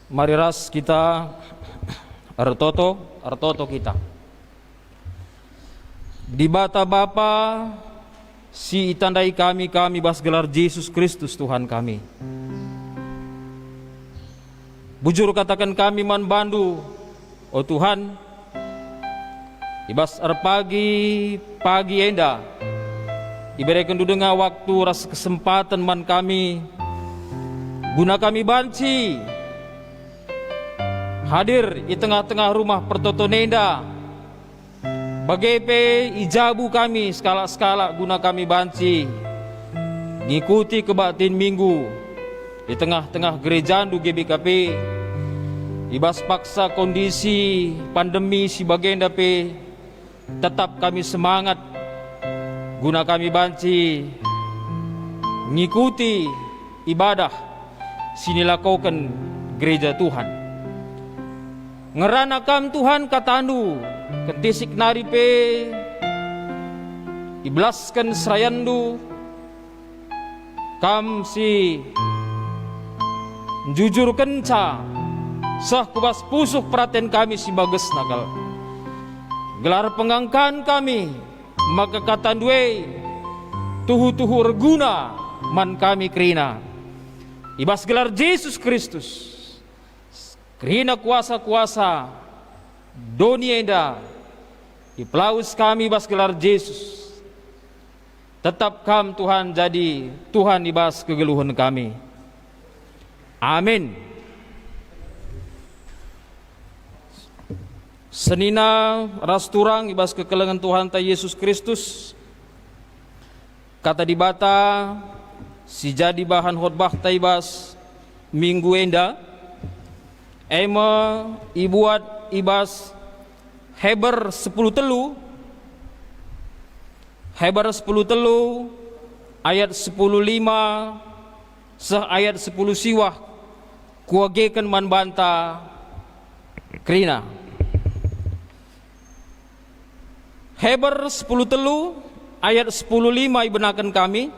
Mari ras kita artoto kita. Di bata Bapa si itandai kami bas gelar Yesus Kristus Tuhan kami. Bujur katakan kami man bandu, oh Tuhan, ibas pagi enda diberikan dudenga waktu ras kesempatan man kami guna kami banci hadir di tengah-tengah rumah pertotonenda bagepe ijabu kami skala-skala guna kami banci ngikuti kebatin minggu di tengah-tengah gerejandu GBKP ibas paksa kondisi pandemi si bagenda pe tetap kami semangat guna kami banci ngikuti ibadah sinilakokan gereja Tuhan. Ngerana kam Tuhan katandu kentisik nari pe iblaskan serayandu kam si jujur kenca sah kubas pusuh perhatian kami si bagus nagal gelar pengangkan kami maka katandue tuhu reguna man kami krina ibas gelar Yesus Kristus krina kuasa-kuasa donienda iplaus kami bas gelar Yesus tetap kam Tuhan jadi Tuhan ibas kegeluhan kami. Amin. Senina ras turang ibas kekelengan Tuhan ta Yesus Kristus kata di bata si jadi bahan khotbah ta ibas minggu enda ema ibuat ibas Heber 10 telu ayat 10:5 sah ayat 10 siwah kuagekan man banta krina. Heber 10 telu ayat 10:5 ibenakan kami.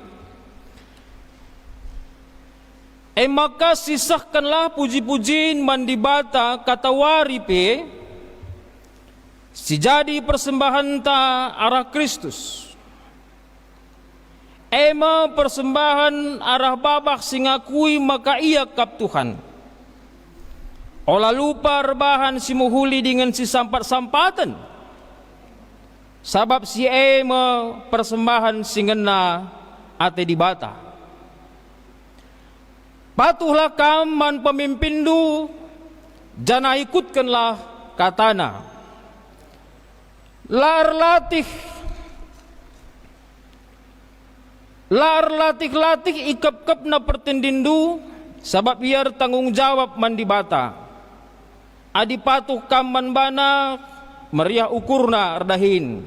Maka sisahkanlah puji-pujiin mandibata kata waripe si jadi persembahan ta arah Kristus. Ema persembahan arah babak singakui maka ia kap Tuhan. Olah lupa rebahan si muhuli dengan si sampat-sampatan. Sabab si ema persembahan singena ate di bata. Patuhlah kaman pemimpindu, jana ikutkanlah katana. Lar latih ikap-kap na pertendindu, sabab biar tanggung jawab mandi bata. Adi patuh kaman bana meriah ukurna erdahin.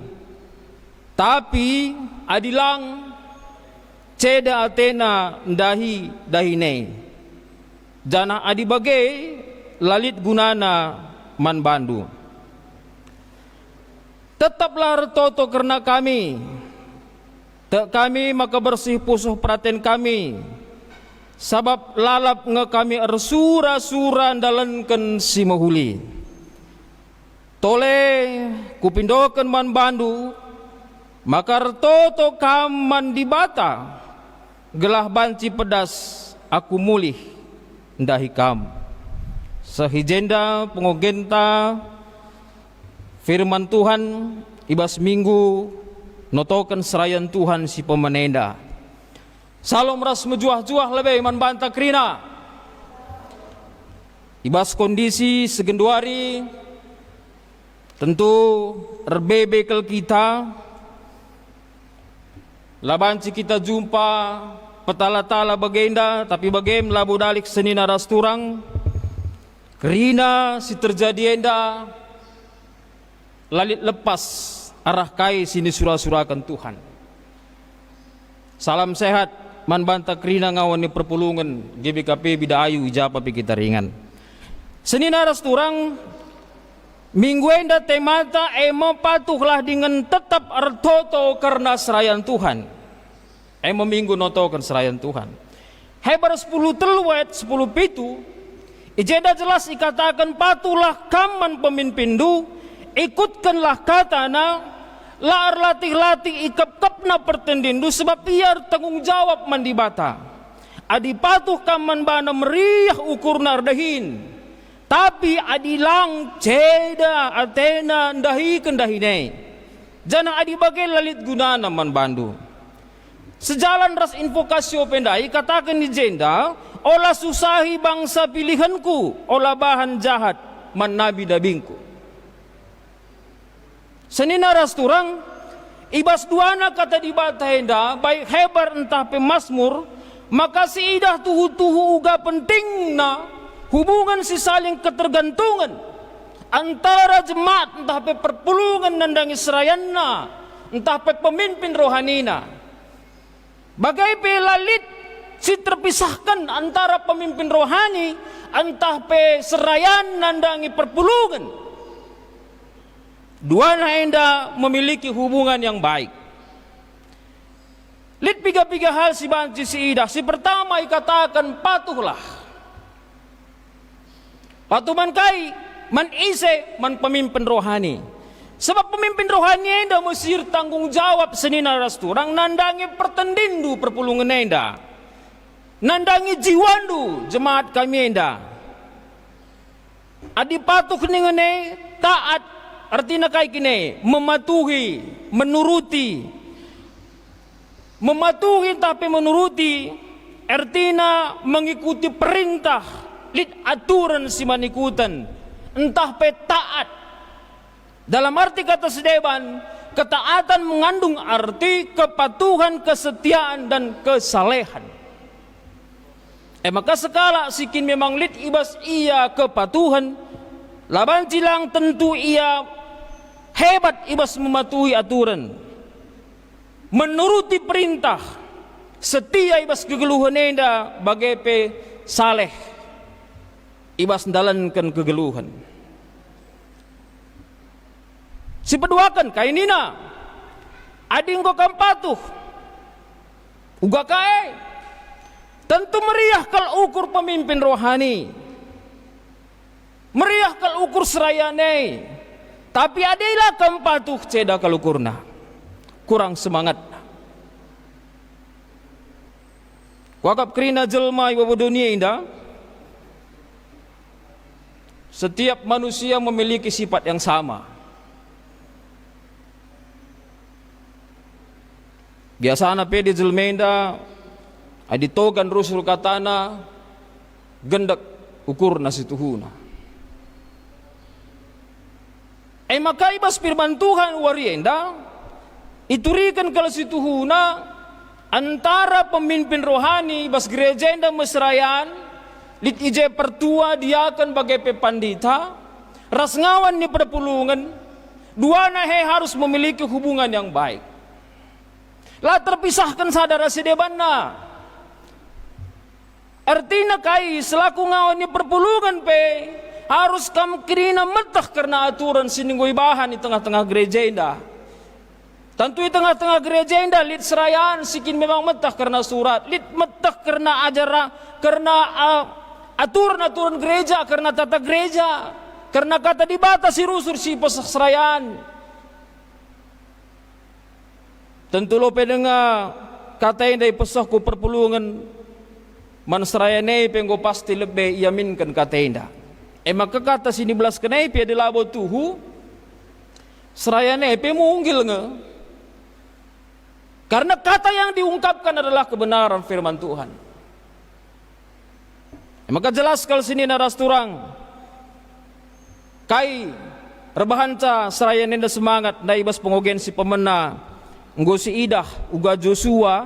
Tapi adilang ceda atena dahi dahine. Jana adi bagai lalit gunana man bandu. Tetaplah retoto karena kami. Tak kami maka bersih pusuh perhatian kami. Sabab lalap nge kami ersura-sura dalenken si mahuli. Tole kupindoken man bandu maka retoto kaman di bata gelah banci pedas aku mulih ndahi kam sehijenda pengogenta firman Tuhan ibas minggu notoken serayan Tuhan si pemenenda salom ras mejuah-juah lebih man banta krina ibas kondisi segenduari tentu erbebekel kita labanci kita jumpa petala-tala bagenda tapi bagem labu dalik senina ras turang kerina si terjadi enda lalit lepas arah kai sini surah-surakan Tuhan. Salam sehat man banta kerina ngawani perpulungan GBKP Bidayu ijapa pi kita ringan. Senina ras turang minggu enda temata ema patuhlah dengan tetap artoto karena serayan Tuhan. Ema minggu notokan serayan Tuhan. Hebar 10 telu ayat 10 pitu Ijeda jelas ikatakan patulah kaman pemimpin du, ikutkanlah katana, laar latih-latih ikap-kapna pertendindu sebab biar tanggung jawab mandibata. Adi patuh kaman bana meriah ukur nardahin, tapi adilang ceda atena ndahi kendahine. Jana adi bagai lalit gunana man bandu. Sejalan ras invokasio pendai katakan di jenda, olah susahi bangsa pilihanku, olah bahan jahat man nabi dabingku. Senina ras turang, ibas duana kata di batahenda, baik hebar entah pemasmur, maka si idah tuhu-tuhu uga pentingna hubungan si saling ketergantungan antara jemaat entah pe perpulungan nandang Israyanna, entah pe pemimpin rohanina. Bagai pe lalit si terpisahkan antara pemimpin rohani entah pe serayan nandangi perpulungan. Dua enda memiliki hubungan yang baik. Lit piga-piga hal si banci si idah. Si pertama ikatakan patuhlah. Patuh man kai, man ise, man pemimpin rohani. Sebab pemimpin rohani enda mesir tanggung jawab senina rasturang nandangi pertendindu perpulungan enda. Nandangi jiwandu jemaat kami enda. Adi patuh ningene taat artinya kai kini mematuhi, menuruti. Mematuhi tapi menuruti artinya mengikuti perintah, lit aturan si manikutan, entah pe taat. Dalam arti kata sedeban, ketaatan mengandung arti kepatuhan, kesetiaan dan kesalehan. Maka sekala sikin memang lit ibas ia kepatuhan, laban cilang tentu ia hebat ibas mematuhi aturan, menuruti perintah, setia ibas kegeluhan enda bagai pe saleh ibas ndalankan kegeluhan. Si peduakan kainina ading ko kam patuh uga kae tentu meriah kal ukur pemimpin rohani, meriah kal ukur serayane, tapi adailah kam patuh ceda kal ukurna kurang semangat. Wakap kerina jelma iwa dunia indah. Setiap manusia memiliki sifat yang sama. Biasana pedi jelmenda aditogan rusul katana gendak ukur nasituhuna. Maka ibas firman Tuhan warienda iturikan kalau situhuna antara pemimpin rohani ibas gereja enda mesrayan lit ije pertua diakan bagai pepandita ras ngawan ni perpulungan dua nahe harus memiliki hubungan yang baik. Lah terpisahkan sadara sedebanna. Artinya kai selaku ngawan ni perpulungan pe harus kam kirina metah karena aturan sininggoy bahan di tengah-tengah gereja indah. Tentu di tengah-tengah gereja indah lit serayaan sikin memang metah karena surat, lit metah karena ajaran, karena aturan-aturan gereja, karena tata gereja, karena kata dibatasi rusur si serayaan. Tentu lo pendengar kata yang dari pesahku perpulungan mansrayane penggo pasti lebih yaminkan kata indah. Maka kata sini belas kenai pia dilabo tuhu serayane pe munggil nge. Karena kata yang diungkapkan adalah kebenaran firman Tuhan. Maka jelas kalau sini naras turang kai rebahanca serayane nda semangat na ibas pengogen si pemena nggo si idah uga Joshua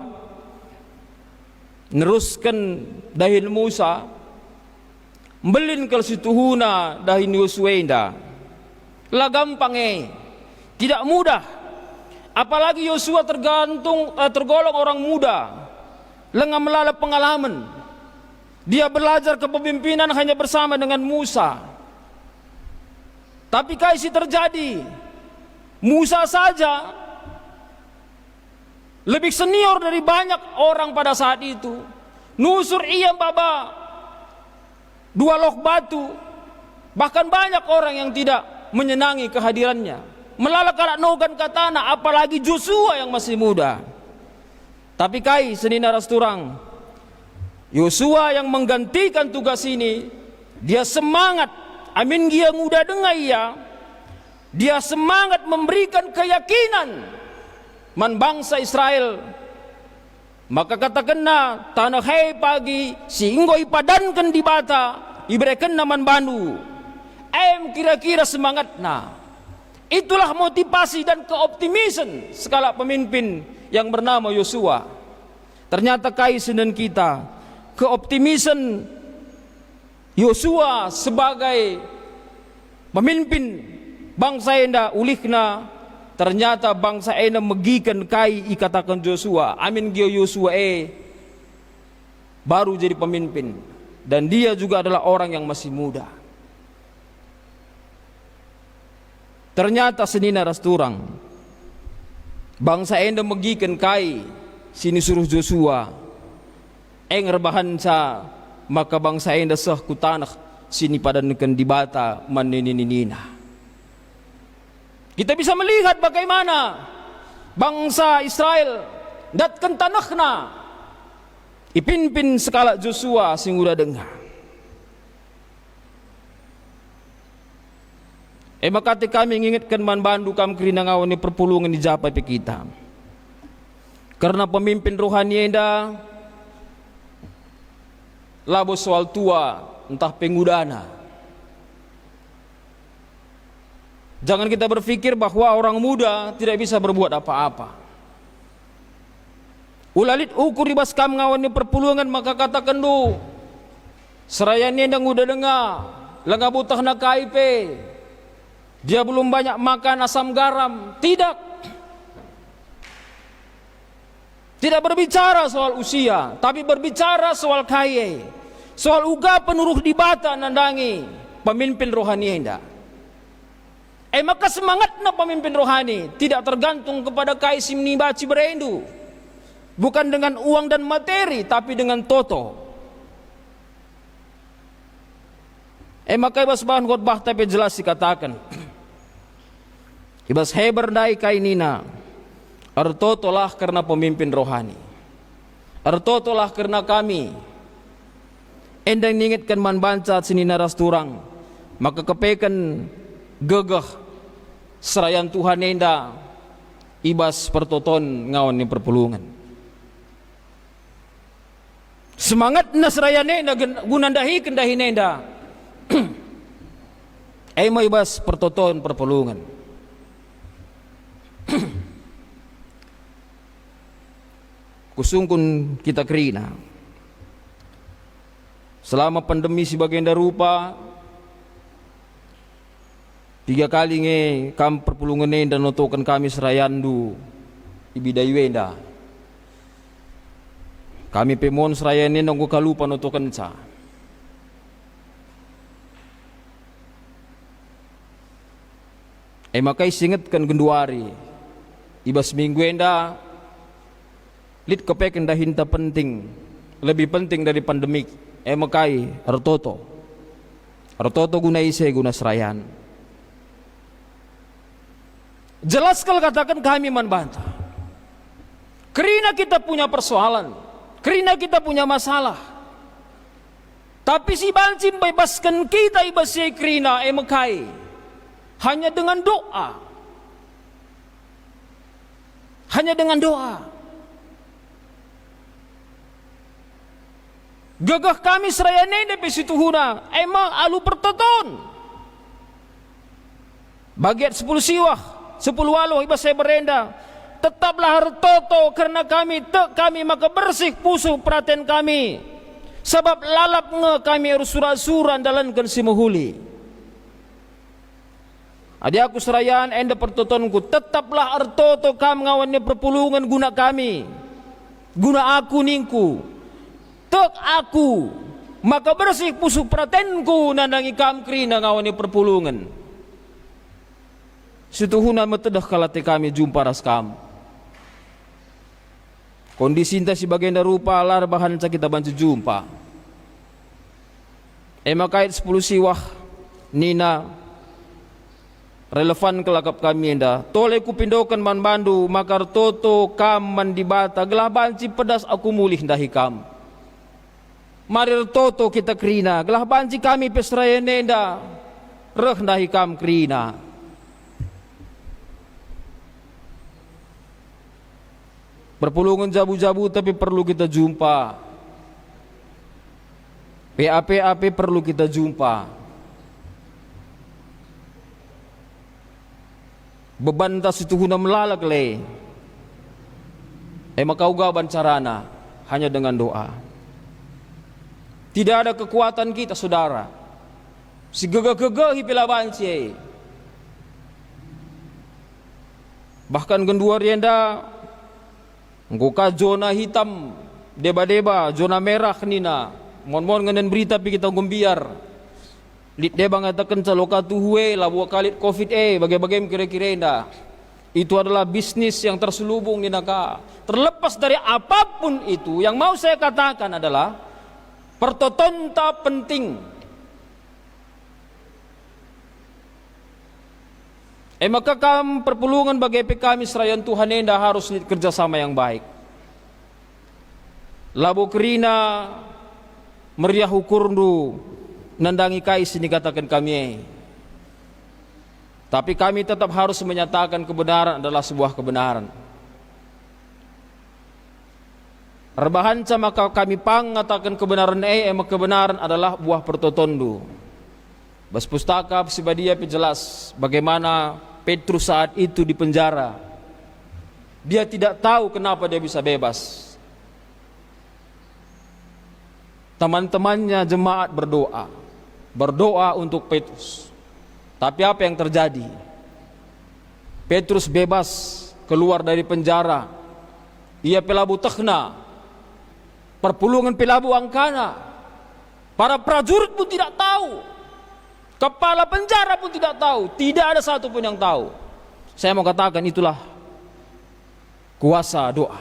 neruskan dahin Musa mbelin kal situhuna dahin Yosua inda lah gampang tidak mudah, apalagi Yosua tergolong orang muda lengah melala pengalaman, dia belajar kepemimpinan hanya bersama dengan Musa. Tapi kaisi terjadi Musa saja lebih senior dari banyak orang pada saat itu. Nusur ia baba dua lok batu. Bahkan banyak orang yang tidak menyenangi kehadirannya, melalak nogan katana, apalagi Joshua yang masih muda. Tapi kai senina rasturang, Yosua yang menggantikan tugas ini, dia semangat, amin dia muda dengar dia semangat memberikan keyakinan man bangsa Israel. Maka katakanna tanah hai pagi sehingga ipadankan di bata iberikan naman bandu. Kira-kira semangatna. Itulah motivasi dan keoptimisan skala pemimpin yang bernama Yosua. Ternyata kaisinan kita, keoptimisan Yosua sebagai pemimpin bangsa enda ulihna, ternyata bangsa enda megikan kai ikatakan Yosua. Amin gio Yosua baru jadi pemimpin, dan dia juga adalah orang yang masih muda. Ternyata senina rasturang, bangsa enda megikan kai sini suruh Joshua rebahan sa, maka bangsa enda sah ku tanah sini padankan di bata maninina. Kita bisa melihat bagaimana bangsa Israel datkan tanahna ipinpin skala Joshua sing udah dengar. Makati kami mengingatkan man bandu kam kerinangawan ni perpulungan di japai pe kita. Karena pemimpin rohani enda labo soal tua entah pengudana. Jangan kita berpikir bahwa orang muda tidak bisa berbuat apa-apa. Ulalit ukur ibas kam ngawan ni perpulungan, maka katakan do serayan enda udah dengar langga butah na kaipe. Dia belum banyak makan asam garam. Tidak berbicara soal usia, tapi berbicara soal kaya, soal uga penuruh di bata nandangi pemimpin rohani enda. Maka semangatnya pemimpin rohani tidak tergantung kepada kaya simni baci berendu, bukan dengan uang dan materi, tapi dengan toto. Maka ibas bahan khotbah tapi jelas dikatakan, ibas heber dai kainina artotolah karena pemimpin rohani, artotolah karena kami endang ningetkan man bancat sini naras turang, maka kepekan gegah serayan Tuhan enda ibas pertoton ngawan ni perpulungan. Semangat na serayan enda gunandahi kendahi enda mau ibas pertoton perpulungan. Kusungkun kita kerina selama pandemi sebagian rupa 3 kali nge kam perpulungan dan notokan kami serayandu ibidayu enda kami pemon serayan nonggo kalupa notokan sa. Makai singetkan genduari ibas minggu enda lit kepeken dahinta penting, lebih penting dari pandemik. Makai artoto guna ise guna serayan. Jelas kalau katakan kami membantah. Kerina kita punya persoalan, kerina kita punya masalah. Tapi si bancim bebaskan kita ibasya kerina makai hanya dengan doa. Hanya dengan doa. Gagah kami serayane depi situhuna emang alu pertoton. Bagiat 10 siwah 10 waluh ibas saya berenda. Tetaplah hartoto karena kami maka bersih pusuh perhatian kami. Sebab lalap kami harus surah-surah dalankan si muhuli. Adi aku serayan enda pertotonku, tetaplah artoto kam ngawannya perpulungan guna kami, guna aku ningku, tek aku, maka bersih pusuh pratenku nandangi kam krina ngawannya perpulungan. Situhuna metedah kalate kami jumpa ras kam. Kondisi inta si bagian rupa alar bahan kita bantu jumpa. Makait 10 siwah nina relevan kelakap kami enda. Tole ku pindokan man bandu makar toto kam man dibata gelah banci pedas aku mulih dahi kam. Marir toto kita krina gelah banci kami pesraya nenda reh dahi kam krina. Perpulungan jabu-jabu tapi perlu kita jumpa. PAP perlu kita jumpa. Beban tas itu guna melalak le. Maka ugaban carana hanya dengan doa. Tidak ada kekuatan kita saudara. Si gegah-gegah hipila banci. Bahkan gendua rienda nggoka zona hitam deba-deba zona merah nina. Mon-mon ngenen berita pi kita gombiar. Lit deba ngatakan caloka tuhuwe labu kalit covid bagai-bagai kira-kira indah. Itu adalah bisnis yang terselubung di naka. Terlepas dari apapun itu, yang mau saya katakan adalah pertotonta penting. Maka kam perpulungan bagi kami serayan Tuhan enda harus kerjasama yang baik. Labu kerina meriah ukurndu nandangi kais ini katakan kami. Tapi kami tetap harus menyatakan kebenaran adalah sebuah kebenaran. Rebahan sama kami pangatakan kebenaran kebenaran adalah buah pertotondu. Bas pustaka sibadia jelas bagaimana Petrus saat itu di penjara. Dia tidak tahu kenapa dia bisa bebas. Teman-temannya jemaat berdoa untuk Petrus. Tapi apa yang terjadi? Petrus bebas keluar dari penjara. Ia pelabu Tekna, perpulungan pelabu Angkana. Para prajurit pun tidak tahu. Kepala penjara pun tidak tahu. Tidak ada satu pun yang tahu. Saya mau katakan itulah kuasa doa.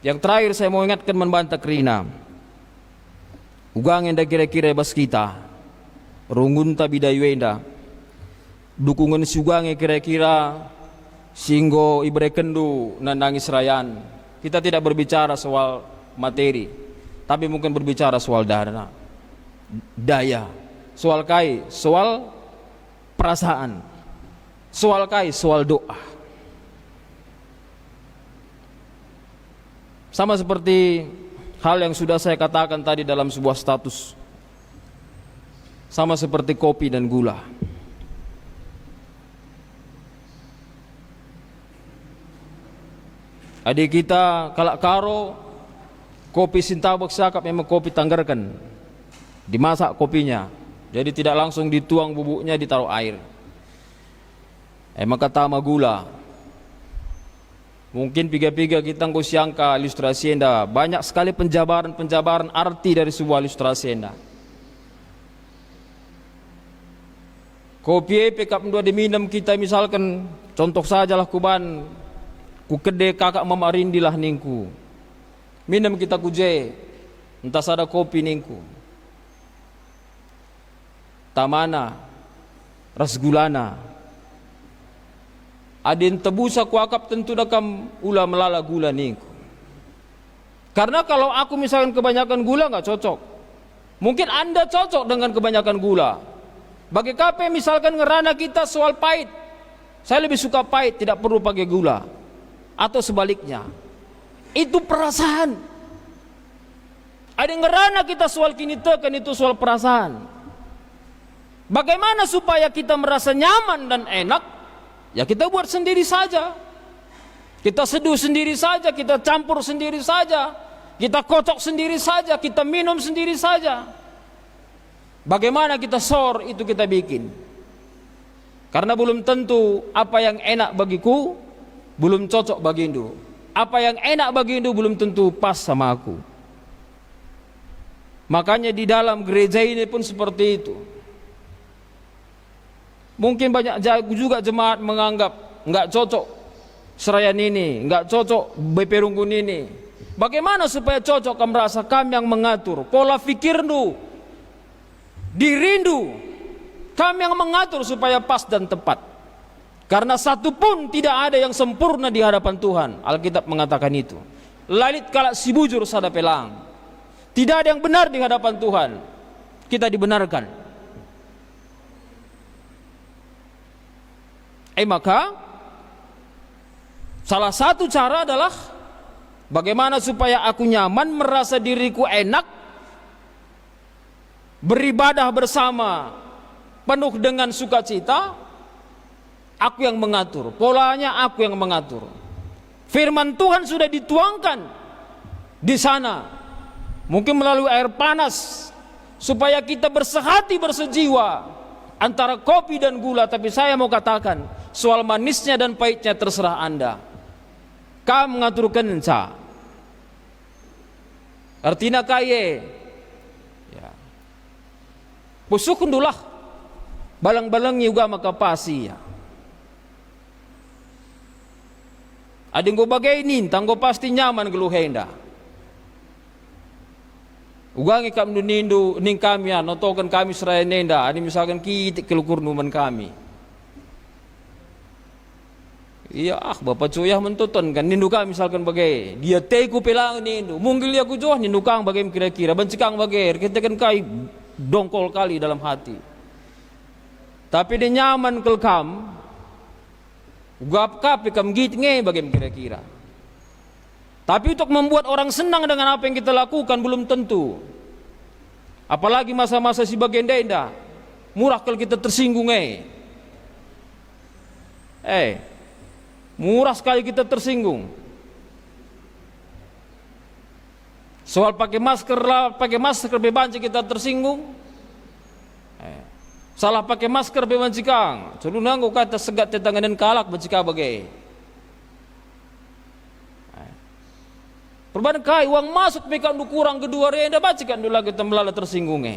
Yang terakhir saya mau ingatkan membantah kerina. Ugang enda kira-kira bas kita. Rungun tabi dayuenda. Dukungan sugange kira-kira singgo ibre kendu nandangis rayan. Kita tidak berbicara soal materi, tapi mungkin berbicara soal daya, soal kai, soal perasaan, soal kai, soal doa. Sama seperti hal yang sudah saya katakan tadi dalam sebuah status. Sama seperti kopi dan gula. Adik kita kalak karo kopi sintabak sakap memang kopi tanggarkan. Dimasak kopinya. Jadi tidak langsung dituang bubuknya ditaruh air. Maka tama gula. Mungkin piga-piga kita nggo siangka ilustrasi enda. Banyak sekali penjabaran arti dari sebuah ilustrasi enda. Kopi pekap dua diminum kita misalkan. Contoh sajalah kuban. Ku kede kakak mama rindilah ningku. Minum kita kuje. Entah ada kopi ningku. Tamana. Rasgulana. Adin tebusa kuakap tentu dakam ula melala gula ningku. Karena kalau aku misalkan kebanyakan gula nggak cocok. Mungkin anda cocok dengan kebanyakan gula. Bagi kape misalkan ngerana kita soal pahit. Saya lebih suka pahit, tidak perlu pakai gula. Atau sebaliknya. Itu perasaan. Ada ngerana kita soal kini tekan itu soal perasaan. Bagaimana supaya kita merasa nyaman dan enak? Ya kita buat sendiri saja. Kita seduh sendiri saja, kita campur sendiri saja, kita kocok sendiri saja, kita minum sendiri saja. Bagaimana kita sor itu kita bikin. Karena belum tentu apa yang enak bagiku belum cocok bagi Indu. Apa yang enak bagi Indu belum tentu pas sama aku. Makanya di dalam gereja ini pun seperti itu. Mungkin banyak juga jemaat menganggap nggak cocok serayan ini, nggak cocok BP Rungkun ini, Bagaimana supaya cocok kamu merasa kami yang mengatur pola pikirmu, dirindu, kami yang mengatur supaya pas dan tepat. Karena satu pun tidak ada yang sempurna di hadapan Tuhan. Alkitab mengatakan itu. Lalit kalak si bujur sada pelang. Tidak ada yang benar di hadapan Tuhan. Kita dibenarkan. Maka salah satu cara adalah bagaimana supaya aku nyaman, merasa diriku enak, beribadah bersama penuh dengan sukacita. Aku yang mengatur, polanya aku yang mengatur. Firman Tuhan sudah dituangkan di sana, mungkin melalui air panas, supaya kita bersehati bersejiwa antara kopi dan gula. Tapi saya mau katakan, soal manisnya dan pahitnya terserah Anda. Kamu mengaturkan kenca. Artinya kaya, ya. Pusuk kundulah, balang-balang juga maka pasi ya. Ading ko bagay nintang ko pasti nyaman geluhenda. Ugangi kam nindo ning kami ya, notokan kami seraya nenda. Adi misalkan kita kelukur numan kami. Iya bapak cuyah mentuton kan nindu kami misalkan bagay. Dia teku pelang nindu. Munggil ya kujoh nindu kang bagay kira-kira. Bencikang bagay. Kita kan kai dongkol kali dalam hati. Tapi dia nyaman kelkam. Ugap kapi kam git nge bagay kira-kira. Tapi untuk membuat orang senang dengan apa yang kita lakukan belum tentu. Apalagi masa-masa si bagian denda. Murah kalau kita tersinggung murah sekali kita tersinggung. Soal pakai masker bebanci kita tersinggung. Salah pakai masker bebanci kang. Celuna nggo kata segat tetanganan kalak bancika bagai. Perbanding kai uang masuk mekan du kurang kedua renda bacikan dulu lagi temblala tersinggung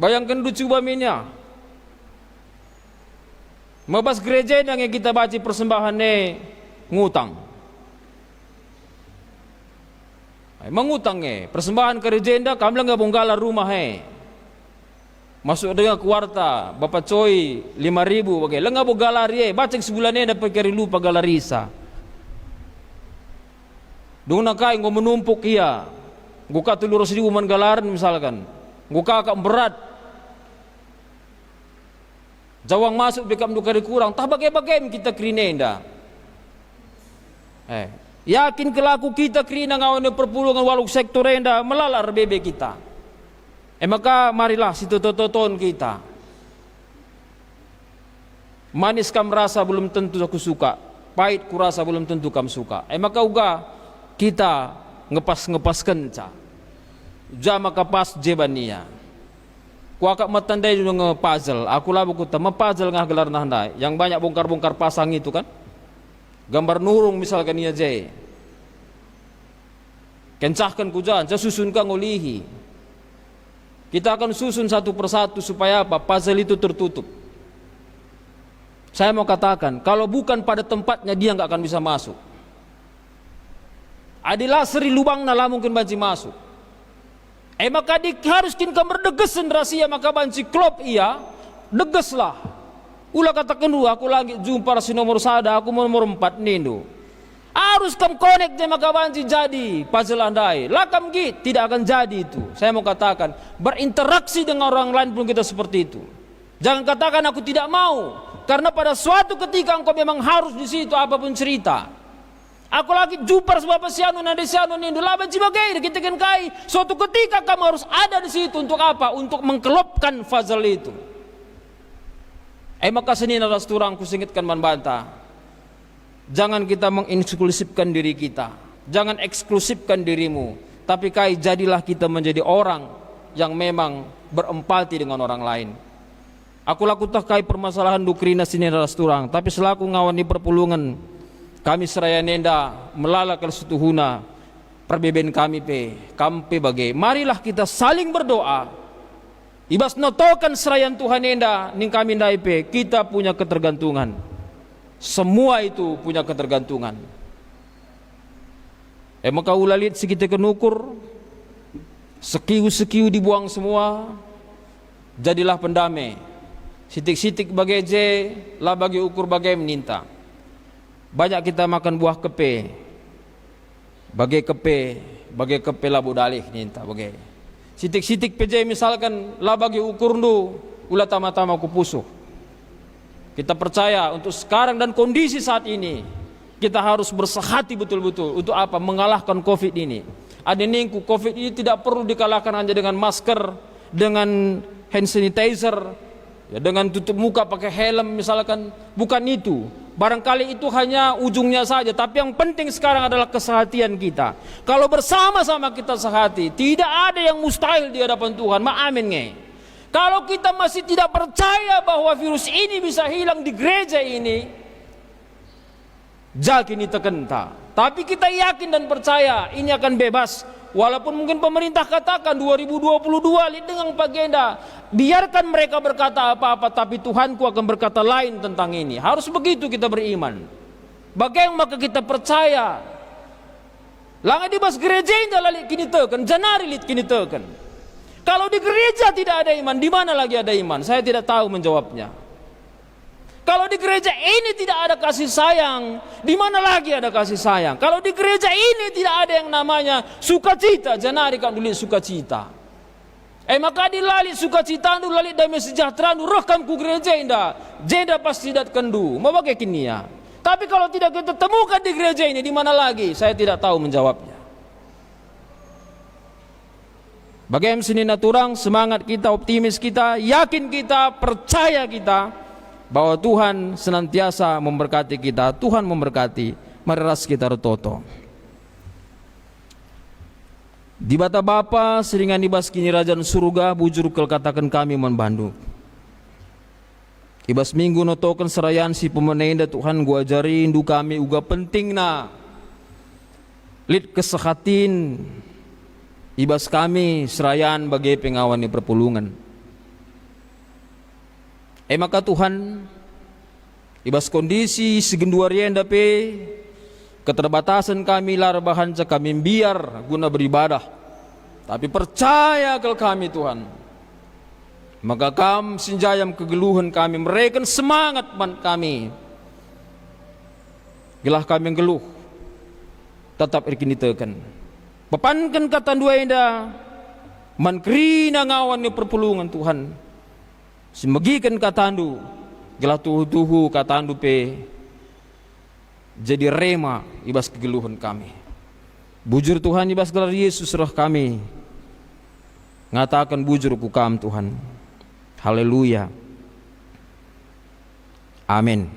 Bayangkan du coba minya. Mabas gereja yang kita baca persembahan ngutang. Mengutang persembahan ke gereja kami nggak bongkala rumah masuk dengan kuarta bapak coy 5.000 bagai lenga bo galari baceng sebulannya dapat kari lupa galarisa dong nakai ngo menumpuk iya guka tulur di uman galaran misalkan guka kakak berat jawang masuk bekam dukari kurang tah bagai-bagai kita krinenda yakin kelaku kita krina ngawan perpulungan waluk sektor enda melalar bebe kita. Maka marilah situ toton kita. Manis kam rasa belum tentu aku suka, pahit ku rasa belum tentu kam suka. Maka uga kita ngepas kenca. Maka pas jebania. Ku akak matandai dulu nge-puzzle. Aku lah buku tema puzzle ngah gelar nahdai. Yang banyak bongkar-bongkar pasang itu kan. Gambar nurung misalkan iya jay. Kencahkan ku jalan, susunkan ngolihi. Kita akan susun satu persatu supaya apa? Puzzle itu tertutup. Saya mau katakan, kalau bukan pada tempatnya dia nggak akan bisa masuk. Adilah seri lubang nala mungkin banci masuk. Maka harus kinka berdegesan rahasia maka banci klop iya, degeslah. Ulah katakan dulu, aku lagi jumpa si nomor 1, aku nomor 4 nindo. Harus kam connect dia maka banci jadi puzzle andai. Lah kam git tidak akan jadi itu. Saya mau katakan berinteraksi dengan orang lain pun kita seperti itu. Jangan katakan aku tidak mau, karena pada suatu ketika engkau memang harus di situ apapun cerita. Aku lagi jumpa sebab sianu nade sianu nindu lah banci bagai kita kan kai. Suatu ketika kamu harus ada di situ untuk apa? Untuk mengkelopkan puzzle itu. Maka seni naras turang kusingitkan manbanta. Jangan kita mengeksklusifkan diri kita. Jangan eksklusifkan dirimu. Tapi kai jadilah kita menjadi orang yang memang berempati dengan orang lain. Aku lakutah kai permasalahan dukrina sini naras turang. Tapi selaku ngawan di perpulungan kami seraya nenda melalakal setuhuna perbeben kami kampe bagai. Marilah kita saling berdoa. Ibas notokan serayan Tuhan nenda ning kami ndai kita punya ketergantungan. Semua itu punya ketergantungan. Maka ulalit sekita kenukur, sekiu-sekiu dibuang semua, jadilah pendamai. Sitik-sitik bagai je, lah bagi ukur bagai meninta. Banyak kita makan buah kepe, bagai kepe labu dalih ninta bagai. Sitik-sitik peje misalkan lah bagi ukur nu, ulah tama-tama kupusuh. Kita percaya untuk sekarang dan kondisi saat ini, kita harus bersehati betul-betul untuk apa? Mengalahkan COVID ini. Ada ningku COVID ini tidak perlu dikalahkan hanya dengan masker, dengan hand sanitizer, ya, dengan tutup muka pakai helm misalkan. Bukan itu. Barangkali itu hanya ujungnya saja. Tapi yang penting sekarang adalah kesehatian kita. Kalau bersama-sama kita sehati, tidak ada yang mustahil di hadapan Tuhan. Amin nge. Kalau kita masih tidak percaya bahwa virus ini bisa hilang di gereja ini, jakini tekenta. Tapi kita yakin dan percaya ini akan bebas. Walaupun mungkin pemerintah katakan 2022 dengan agenda, biarkan mereka berkata apa-apa, tapi Tuhanku akan berkata lain tentang ini. Harus begitu kita beriman. Bagaimana maka kita percaya? Langa di bas gereja indah lalik kini teken, janari lit kini teken. Kalau di gereja tidak ada iman, di mana lagi ada iman? Saya tidak tahu menjawabnya. Kalau di gereja ini tidak ada kasih sayang, di mana lagi ada kasih sayang? Kalau di gereja ini tidak ada yang namanya sukacita, janari kan dulu sukacita. Maka dilali sukacita, lali damai sejahtera, rekam ku gereja indah, jenda pasti dat kendu, mau bagai kinia. Tapi kalau tidak kita temukan di gereja ini, di mana lagi? Saya tidak tahu menjawabnya. Bagaimana sini naturang, semangat kita, optimis kita, yakin kita, percaya kita bahwa Tuhan senantiasa memberkati kita. Tuhan memberkati. Mari ras kita retoto. Di bata Bapa seringan ibas kini rajaan surga, bujur kel katakan kami membantu. Ibas minggu notokan serayan si pemenenda Tuhan gua ajari indu kami uga penting na lid kesehatin. Ibas kami serayan bagi pengawan di perpulungan. Maka Tuhan, ibas kondisi segenduarian dape keterbatasan kami larbahan kami biar guna beribadah. Tapi percaya ke kami Tuhan. Maka kam sinjayam kegeluhan kami, mereka semangat kami. Gelah kami yang geluh, tetap irkini teken. Papankan kata dua indah, mankrina ngawan ni perpulungan Tuhan. Semegikan katandu, gelah tuhu katandu pe, jadi rema ibas kegeluhan kami. Bujur Tuhan ibas gelar Yesus roh kami, ngatakan bujur ku kam Tuhan. Haleluya. Amin.